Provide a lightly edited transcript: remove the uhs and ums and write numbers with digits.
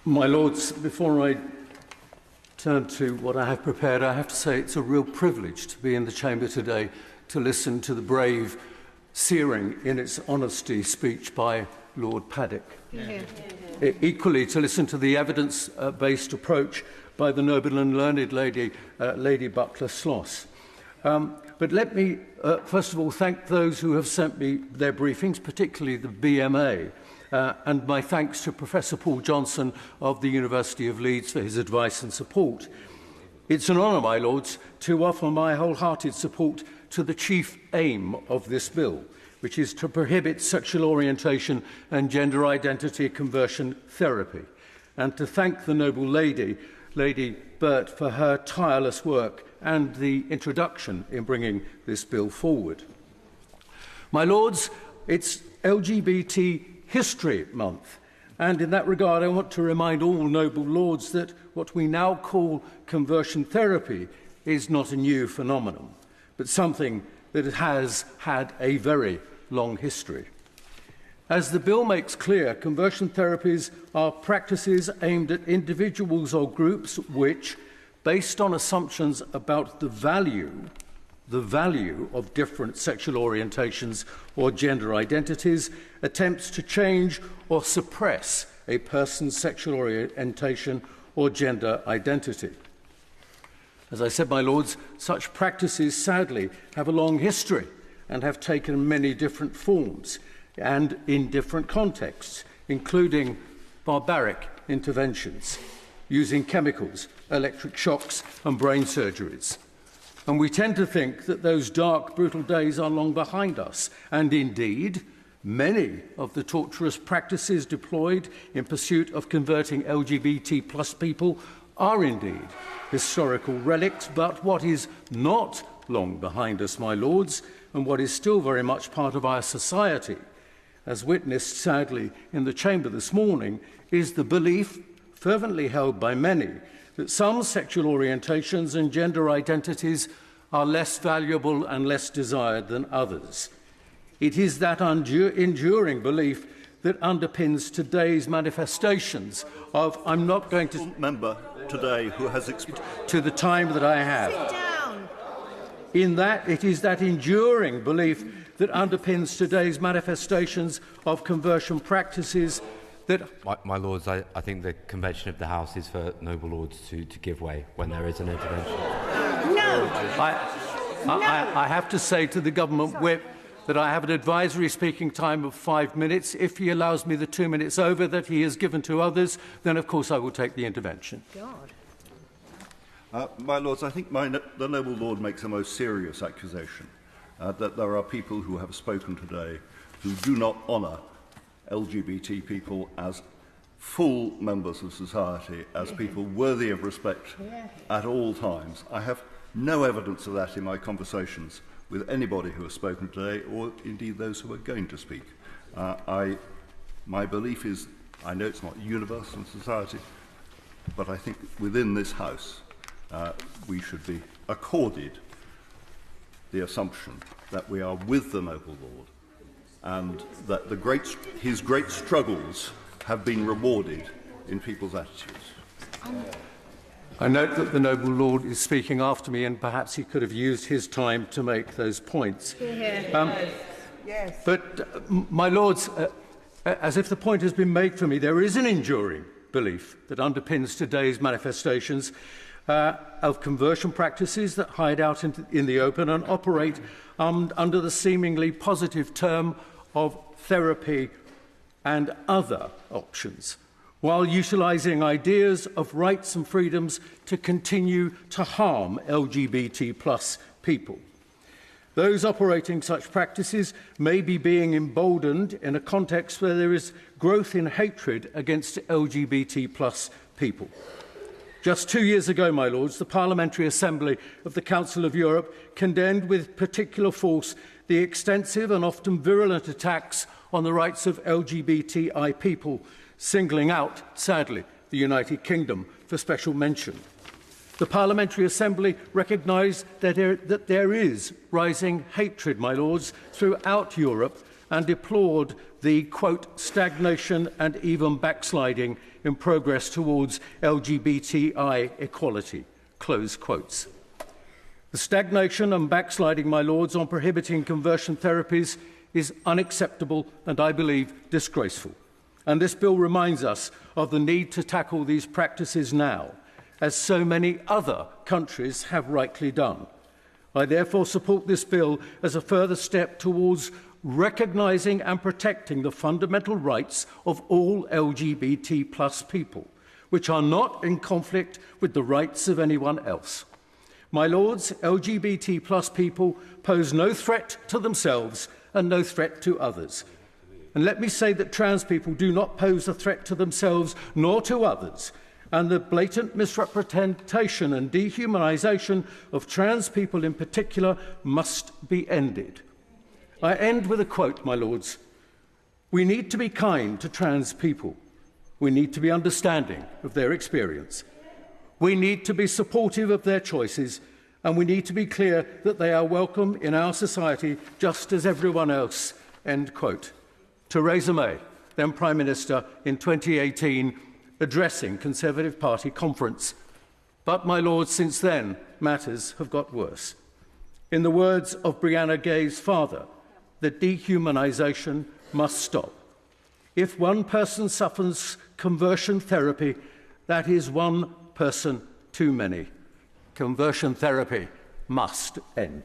My Lords, before I turn to what I have prepared, I have to say it's a real privilege to be in the chamber today to listen to the brave, searing in its honesty speech by Lord Paddock. Equally, to listen to the evidence-based approach by the noble and learned lady, Lady Butler-Sloss. But let me, first of all, thank those who have sent me their briefings, particularly the BMA, and my thanks to Professor Paul Johnson of the University of Leeds for his advice and support. It's an honour, my Lords, to offer my wholehearted support to the chief aim of this bill, which is to prohibit sexual orientation and gender identity conversion therapy, and to thank the noble lady, Lady Burt, for her tireless work and the introduction in bringing this bill forward. My Lords, it's LGBT History Month, and in that regard I want to remind all noble lords that what we now call conversion therapy is not a new phenomenon, but something that has had a very long history. As the bill makes clear, conversion therapies are practices aimed at individuals or groups which, based on assumptions about the value of different sexual orientations or gender identities, attempts to change or suppress a person's sexual orientation or gender identity. As I said, my Lords, such practices sadly have a long history and have taken many different forms and in different contexts, including barbaric interventions, using chemicals, electric shocks and brain surgeries. And we tend to think that those dark, brutal days are long behind us. And indeed, many of the torturous practices deployed in pursuit of converting LGBT plus people are indeed historical relics. But what is not long behind us, my Lords, and what is still very much part of our society, as witnessed sadly in the chamber this morning, is the belief, fervently held by many, that some sexual orientations and gender identities are less valuable and less desired than others. It is that enduring belief that underpins today's manifestations of, I'm not going to... Member today who has... To the time that I have. Sit down. In that, it is that enduring belief that underpins today's manifestations of conversion practices that... My Lords, I think the convention of the House is for noble lords to give way when there is an intervention. No! I have to say to the government whip that I have an advisory speaking time of 5 minutes. If he allows me the 2 minutes over that he has given to others, then of course I will take the intervention. God. My Lords, I think the noble lord makes a most serious accusation that there are people who have spoken today who do not honour LGBT people as full members of society, as people worthy of respect at all times. I have no evidence of that in my conversations with anybody who has spoken today, or indeed those who are going to speak. My belief is, I know it's not universal in society, but I think within this House we should be accorded the assumption that we are with the noble lord and that his great struggles have been rewarded in people's attitudes. I note that the noble lord is speaking after me, and perhaps he could have used his time to make those points. Yes. But, my Lords, as if the point has been made for me, there is an enduring belief that underpins today's manifestations of conversion practices that hide out in the open and operate under the seemingly positive term of therapy and other options, while utilising ideas of rights and freedoms to continue to harm LGBT plus people. Those operating such practices may be being emboldened in a context where there is growth in hatred against LGBT plus people. Just 2 years ago, my Lords, the Parliamentary Assembly of the Council of Europe condemned with particular force the extensive and often virulent attacks on the rights of LGBTI people, singling out, sadly, the United Kingdom for special mention. The Parliamentary Assembly recognised that there is rising hatred, my Lords, throughout Europe, and deplored the, quote, stagnation and even backsliding in progress towards LGBTI equality, close quotes. The stagnation and backsliding, my lords, on prohibiting conversion therapies is unacceptable and, I believe, disgraceful. And this bill reminds us of the need to tackle these practices now, as so many other countries have rightly done. I therefore support this bill as a further step towards recognising and protecting the fundamental rights of all LGBT plus people, which are not in conflict with the rights of anyone else. My lords, LGBT plus people pose no threat to themselves and no threat to others. And let me say that trans people do not pose a threat to themselves nor to others, and the blatant misrepresentation and dehumanisation of trans people in particular must be ended. I end with a quote, my lords. We need to be kind to trans people. We need to be understanding of their experience. We need to be supportive of their choices, and we need to be clear that they are welcome in our society just as everyone else, end quote. Theresa May, then Prime Minister, in 2018, addressing Conservative Party conference. But, my lords, since then, matters have got worse. In the words of Brianna Gay's father, the dehumanisation must stop. If one person suffers conversion therapy, that is one person too many. Conversion therapy must end.